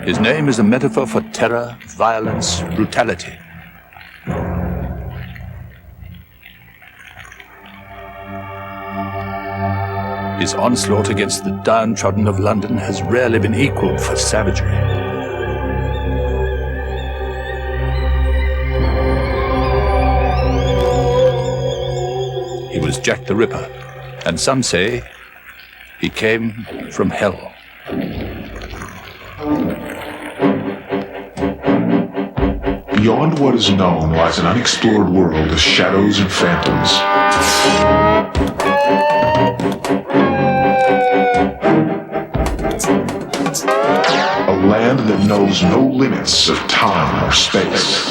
His name is a metaphor for terror, violence, brutality. His onslaught against the downtrodden of London has rarely been equaled for savagery. He was Jack the Ripper, and some say he came from hell. Beyond what is known lies an unexplored world of shadows and phantoms. A land that knows no limits of time or space.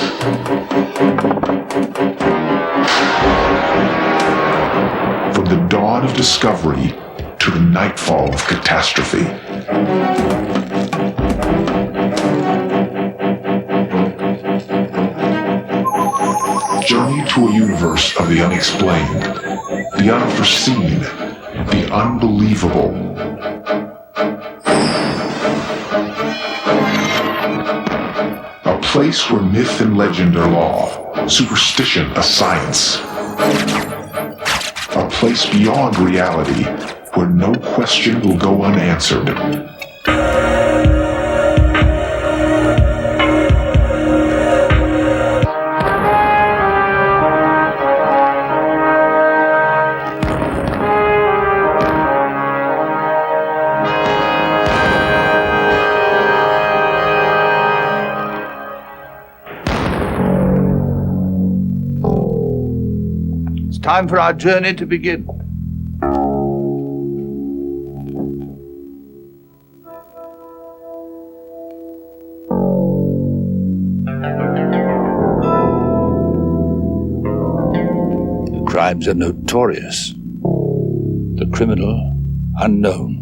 From the dawn of discovery to the nightfall of catastrophe. Journey to a universe of the unexplained, the unforeseen, the unbelievable. A place where myth and legend are law, superstition a science. A place beyond reality, where no question will go unanswered. Time for our journey to begin. The crimes are notorious, the criminal unknown.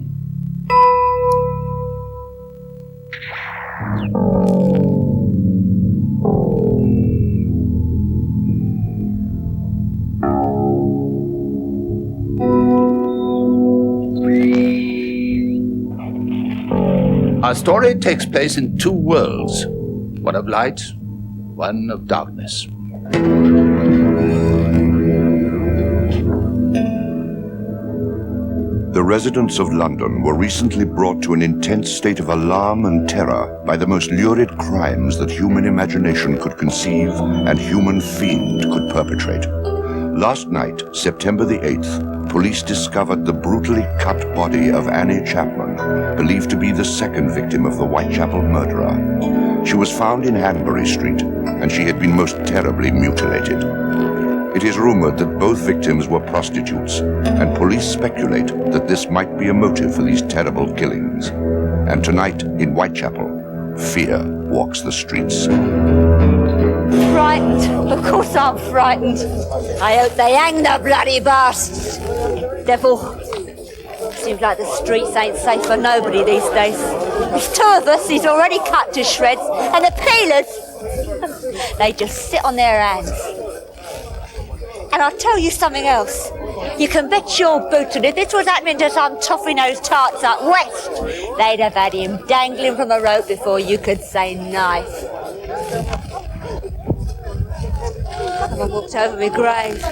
Our story takes place in two worlds, one of light, one of darkness. The residents of London were recently brought to an intense state of alarm and terror by the most lurid crimes that human imagination could conceive and human fiend could perpetrate. Last night, September the 8th, police discovered the brutally cut body of Annie Chapman, believed to be the second victim of the Whitechapel murderer. She was found in Hanbury Street, and she had been most terribly mutilated. It is rumored that both victims were prostitutes, and police speculate that this might be a motive for these terrible killings. And tonight, in Whitechapel, fear walks the streets. Frightened. Of course I'm frightened. I hope they hang the bloody bastards. Devil. Seems like the streets ain't safe for nobody these days. There's two of us he's already cut to shreds, and the peelers, they just sit on their hands. And I'll tell you something else. You can bet your boot that if this was happening to some toffee-nosed tarts up west, they'd have had him dangling from a rope before you could say knife. I walked over my grave.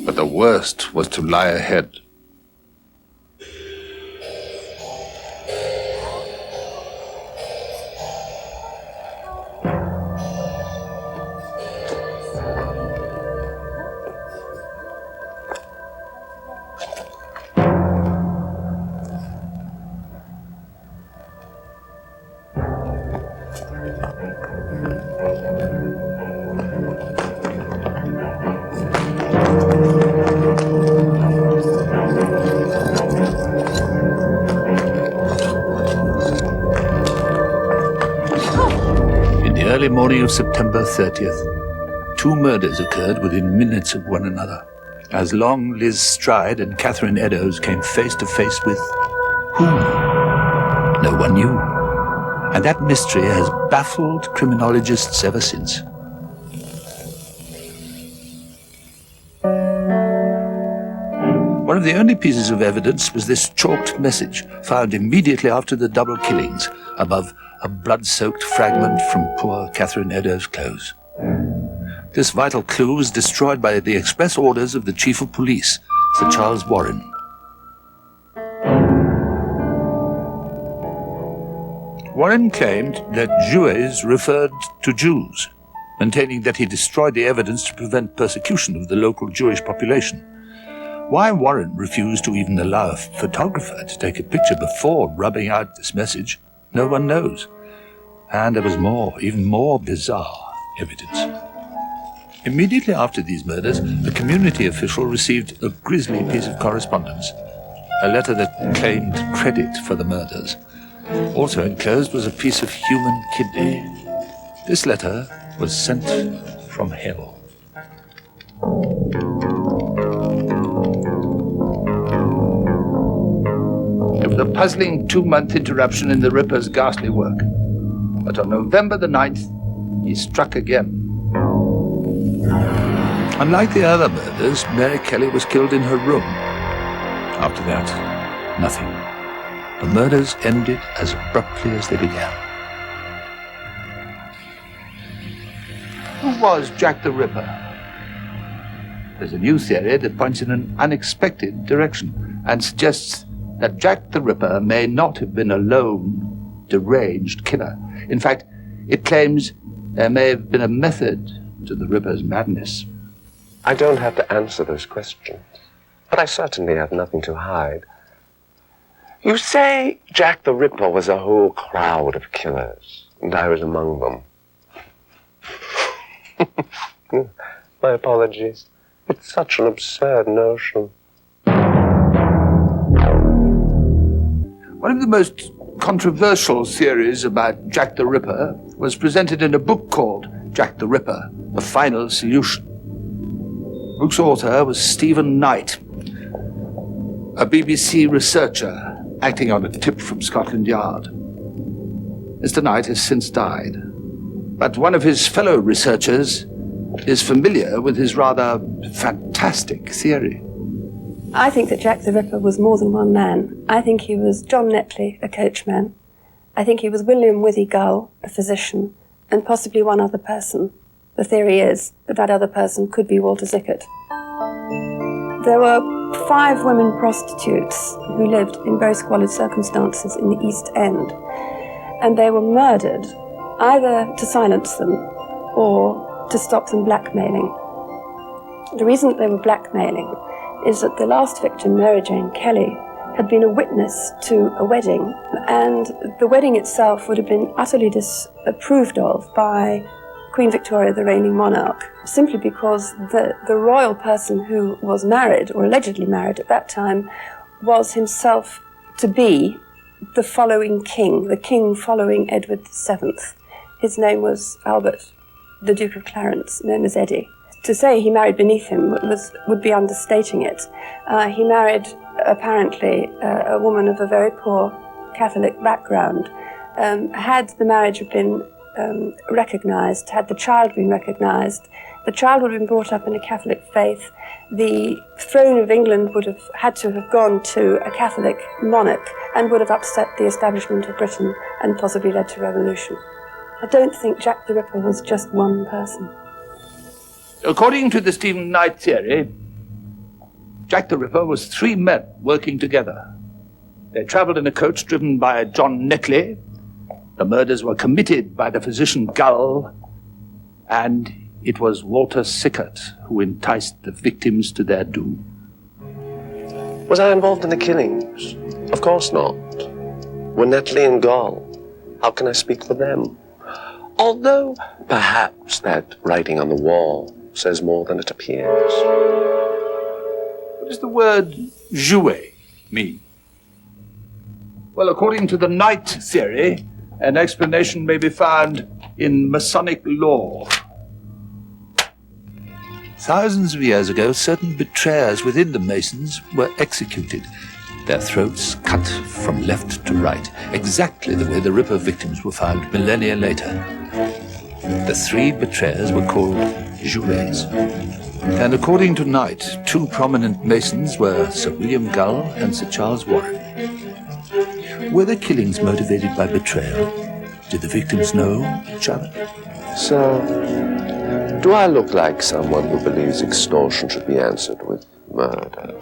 But the worst was to lie ahead. Early morning of September 30th, two murders occurred within minutes of one another, as long Liz Stride and Catherine Eddowes came face to face with whom? No one knew. And that mystery has baffled criminologists ever since. One of the only pieces of evidence was this chalked message found immediately after the double killings above a blood-soaked fragment from poor Catherine Eddowes' clothes. This vital clue was destroyed by the express orders of the Chief of Police, Sir Charles Warren. Warren claimed that Jouets referred to Jews, maintaining that he destroyed the evidence to prevent persecution of the local Jewish population. Why Warren refused to even allow a photographer to take a picture before rubbing out this message, no one knows. And there was more, even more bizarre evidence. Immediately after these murders, the community official received a grisly piece of correspondence, a letter that claimed credit for the murders. Also enclosed was a piece of human kidney. This letter was sent from hell. It was a puzzling 2-month interruption in the Ripper's ghastly work. But on November the 9th, he struck again. Unlike the other murders, Mary Kelly was killed in her room. After that, nothing. The murders ended as abruptly as they began. Who was Jack the Ripper? There's a new theory that points in an unexpected direction and suggests that Jack the Ripper may not have been a lone, deranged killer. In fact, it claims there may have been a method to the Ripper's madness. I don't have to answer those questions, but I certainly have nothing to hide. You say Jack the Ripper was a whole crowd of killers, and I was among them. My apologies. It's such an absurd notion. One of the most controversial theories about Jack the Ripper was presented in a book called Jack the Ripper, The Final Solution. The book's author was Stephen Knight, a BBC researcher acting on a tip from Scotland Yard. Mr. Knight has since died, but one of his fellow researchers is familiar with his rather fantastic theory. I think that Jack the Ripper was more than one man. I think he was John Netley, a coachman. I think he was William Withy Gull, a physician, and possibly one other person. The theory is that that other person could be Walter Zickert. There were 5 women prostitutes who lived in very squalid circumstances in the East End, and they were murdered either to silence them or to stop them blackmailing. The reason that they were blackmailing is that the last victim, Mary Jane Kelly, had been a witness to a wedding, and the wedding itself would have been utterly disapproved of by Queen Victoria, the reigning monarch, simply because the royal person who was married, or allegedly married at that time, was himself to be the following king, the king following Edward VII. His name was Albert, the Duke of Clarence, known as Eddie. To say he married beneath him would be understating it. He married, apparently, a woman of a very poor Catholic background. Had the marriage been recognised, had the child been recognised, the child would have been brought up in a Catholic faith. The throne of England would have had to have gone to a Catholic monarch and would have upset the establishment of Britain and possibly led to revolution. I don't think Jack the Ripper was just one person. According to the Stephen Knight theory, Jack the Ripper was 3 men working together. They travelled in a coach driven by John Netley. The murders were committed by the physician Gull, and it was Walter Zickert who enticed the victims to their doom. Was I involved in the killings? Of course not. Were Netley and Gull? How can I speak for them? Although perhaps that writing on the wall says more than it appears. What does the word jouet mean? Well, according to the Knight theory, an explanation may be found in Masonic law. Thousands of years ago, certain betrayers within the Masons were executed, their throats cut from left to right, exactly the way the Ripper victims were found millennia later. The 3 betrayers were called jouets. And according to Knight, two prominent Masons were Sir William Gull and Sir Charles Warren. Were the killings motivated by betrayal? Did the victims know each other? So, do I look like someone who believes extortion should be answered with murder?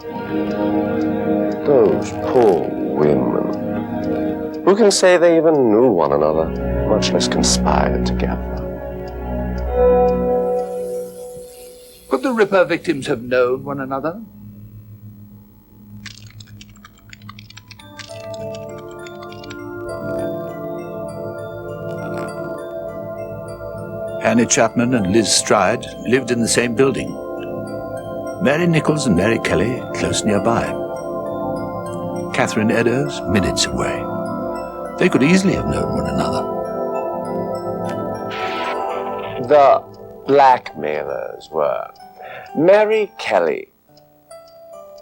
Those poor women. Who can say they even knew one another, much less conspired together? Could the Ripper victims have known one another? Annie Chapman and Liz Stride lived in the same building. Mary Nichols and Mary Kelly close nearby. Catherine Eddowes minutes away. They could easily have known one another. The blackmailers were Mary Kelly,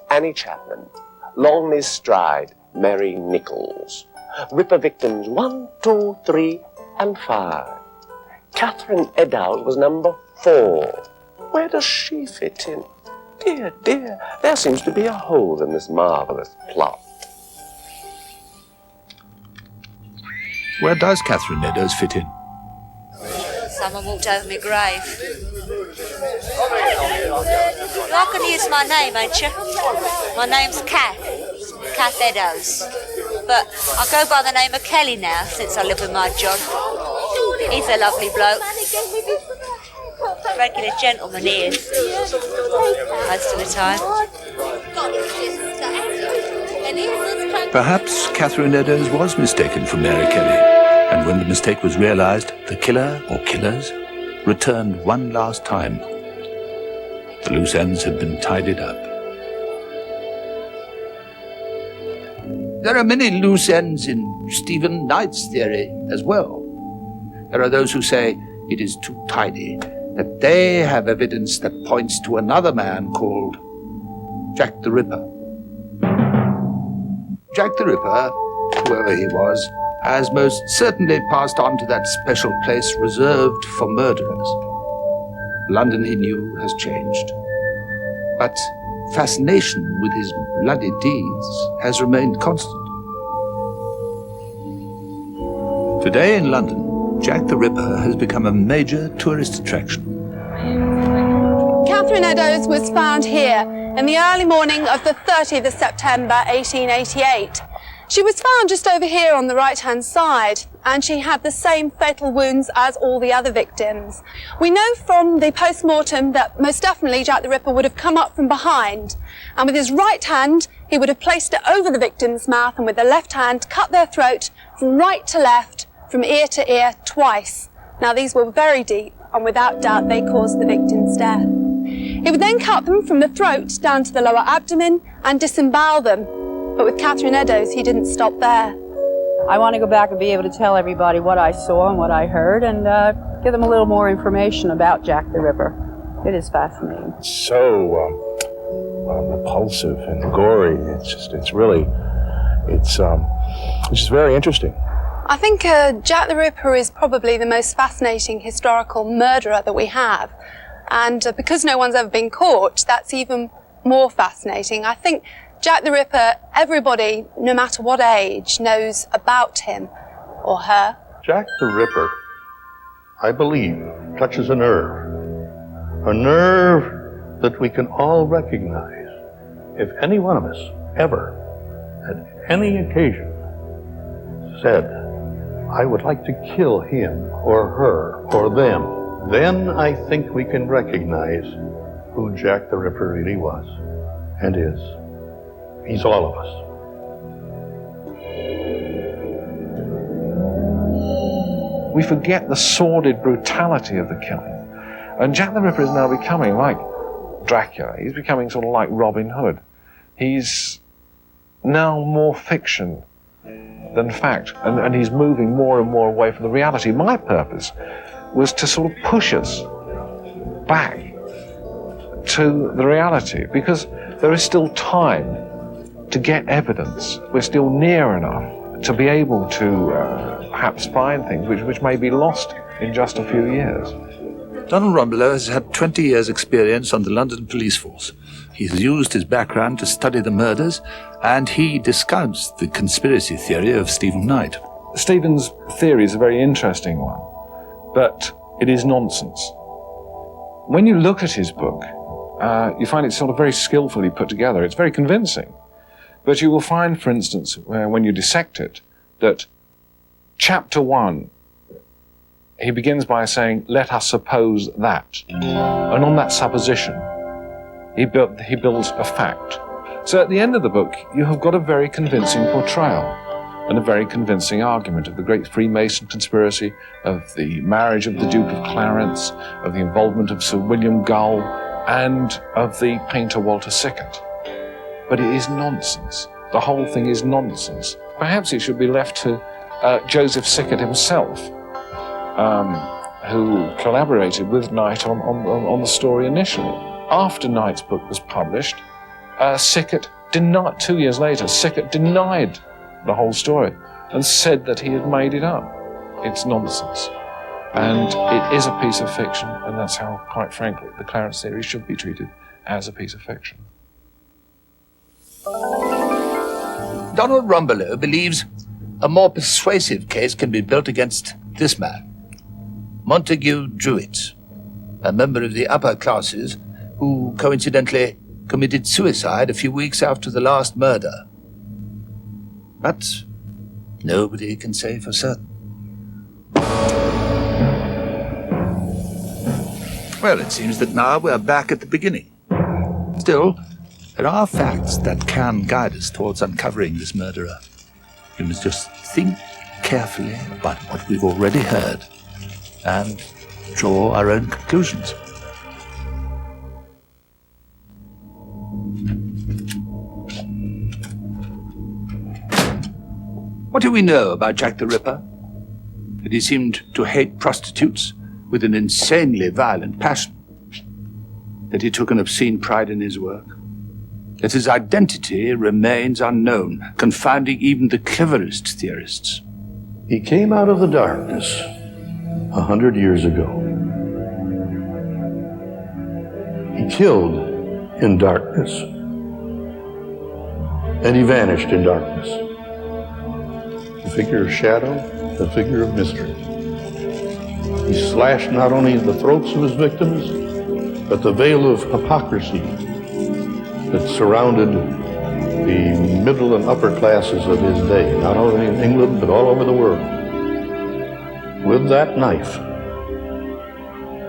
Annie Chapman, Long Liz Stride, Mary Nichols. Ripper victims 1, 2, 3, and 5. Catherine Eddowes was number 4. Where does she fit in? Dear, dear, there seems to be a hole in this marvelous plot. Where does Catherine Eddowes fit in? Someone walked over my grave. I can use my name, ain't you? My name's Kath Eddowes. But I go by the name of Kelly now, since I live with my John. He's a lovely bloke. Regular gentleman he is, most of the time. Perhaps Catherine Eddowes was mistaken for Mary Kelly, and when the mistake was realized, the killer, or killers, returned one last time. The loose ends had been tidied up. There are many loose ends in Stephen Knight's theory as well. There are those who say it is too tidy, that they have evidence that points to another man called Jack the Ripper. Jack the Ripper, whoever he was, has most certainly passed on to that special place reserved for murderers. London, he knew, has changed. But fascination with his bloody deeds has remained constant. Today in London, Jack the Ripper has become a major tourist attraction. Catherine Eddowes was found here in the early morning of the 30th of September 1888. She was found just over here on the right-hand side, and she had the same fatal wounds as all the other victims. We know from the post-mortem that most definitely Jack the Ripper would have come up from behind, and with his right hand he would have placed it over the victim's mouth, and with the left hand cut their throat from right to left, from ear to ear, twice. Now these were very deep, and without doubt they caused the victim's death. He would then cut them from the throat down to the lower abdomen and disembowel them. But with Catherine Eddowes, he didn't stop there. I want to go back and be able to tell everybody what I saw and what I heard, and give them a little more information about Jack the Ripper. It is fascinating. So repulsive and gory. It's just very interesting. I think Jack the Ripper is probably the most fascinating historical murderer that we have. And because no one's ever been caught, that's even more fascinating. I think Jack the Ripper, everybody, no matter what age, knows about him or her. Jack the Ripper, I believe, touches a nerve that we can all recognize. If any one of us ever, at any occasion, said, I would like to kill him or her or them, then I think we can recognize who Jack the Ripper really was and is. He's all of us. We forget the sordid brutality of the killing. And Jack the Ripper is now becoming like Dracula. He's becoming sort of like Robin Hood. He's now more fiction than fact, and he's moving more and more away from the reality. My purpose was to sort of push us back to the reality, because there is still time to get evidence. We're still near enough to be able to perhaps find things which may be lost in just a few years. Donald Rumbelow has had 20 years' experience on the London police force. He has used his background to study the murders, and he discounts the conspiracy theory of Stephen Knight. Stephen's theory is a very interesting one, but it is nonsense. When you look at his book, you find it sort of very skillfully put together. It's very convincing. But you will find, for instance, when you dissect it, that chapter 1, he begins by saying, let us suppose that. And on that supposition, he builds a fact. So at the end of the book, you have got a very convincing portrayal and a very convincing argument of the great Freemason conspiracy, of the marriage of the Duke of Clarence, of the involvement of Sir William Gull, and of the painter Walter Sickert. But it is nonsense. The whole thing is nonsense. Perhaps it should be left to Joseph Sickert himself, who collaborated with Knight on the story initially. After Knight's book was published, Sickert denied, 2 years later, Sickert denied the whole story and said that he had made it up. It's nonsense. And it is a piece of fiction, and that's how, quite frankly, the Clarence theory should be treated, as a piece of fiction. Donald Rumbelow believes a more persuasive case can be built against this man, Montague Druitt, a member of the upper classes who coincidentally committed suicide a few weeks after the last murder. But nobody can say for certain. Well, it seems that now we're back at the beginning. Still, there are facts that can guide us towards uncovering this murderer. We must just think carefully about what we've already heard and draw our own conclusions. What do we know about Jack the Ripper? That he seemed to hate prostitutes with an insanely violent passion. That he took an obscene pride in his work. That his identity remains unknown, confounding even the cleverest theorists. He came out of the darkness 100 years ago. He killed in darkness. And he vanished in darkness. The figure of shadow, the figure of mystery. He slashed not only the throats of his victims, but the veil of hypocrisy that surrounded the middle and upper classes of his day, not only in England, but all over the world. With that knife,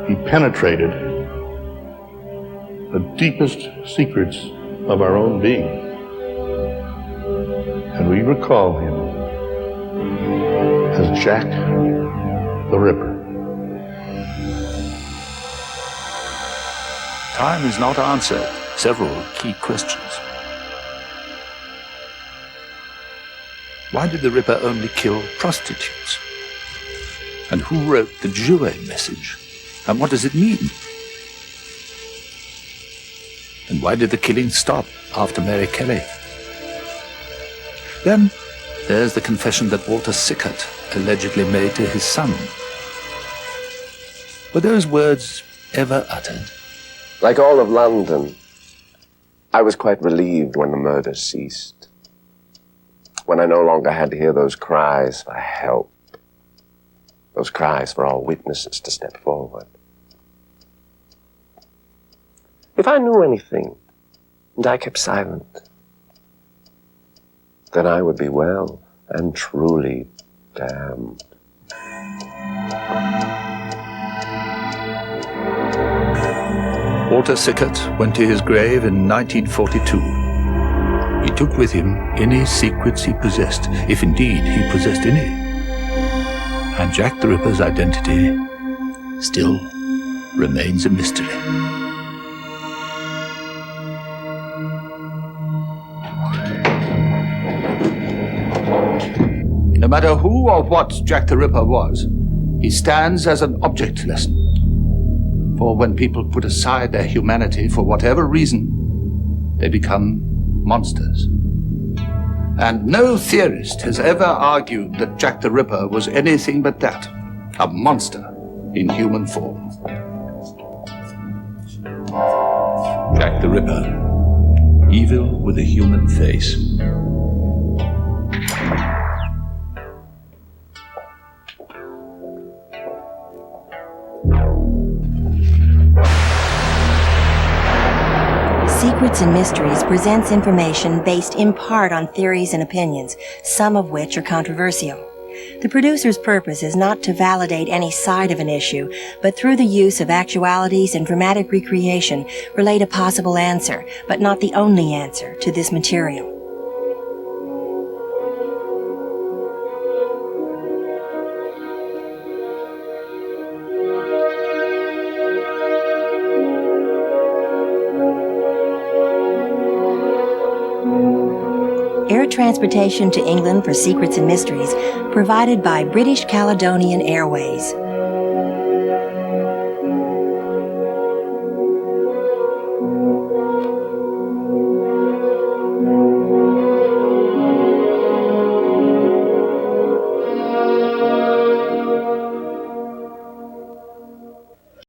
he penetrated the deepest secrets of our own being. And we recall him as Jack the Ripper. Time has not answered several key questions. Why did the Ripper only kill prostitutes? And who wrote the Jouet message? And what does it mean? And why did the killing stop after Mary Kelly? Then there's the confession that Walter Sickert allegedly made to his son. Were those words ever uttered? Like all of London, I was quite relieved when the murder ceased. When I no longer had to hear those cries for help. Those cries for all witnesses to step forward. If I knew anything, and I kept silent, then I would be well and truly damned. Walter Sickert went to his grave in 1942. He took with him any secrets he possessed, if indeed he possessed any. And Jack the Ripper's identity still remains a mystery. No matter who or what Jack the Ripper was, he stands as an object lesson. For when people put aside their humanity for whatever reason, they become monsters. And no theorist has ever argued that Jack the Ripper was anything but that, a monster in human form. Jack the Ripper. Evil with a human face. Secrets and Mysteries presents information based in part on theories and opinions, some of which are controversial. The producer's purpose is not to validate any side of an issue, but through the use of actualities and dramatic recreation, relate a possible answer, but not the only answer, to this material. Air transportation to England for Secrets and Mysteries provided by British Caledonian Airways.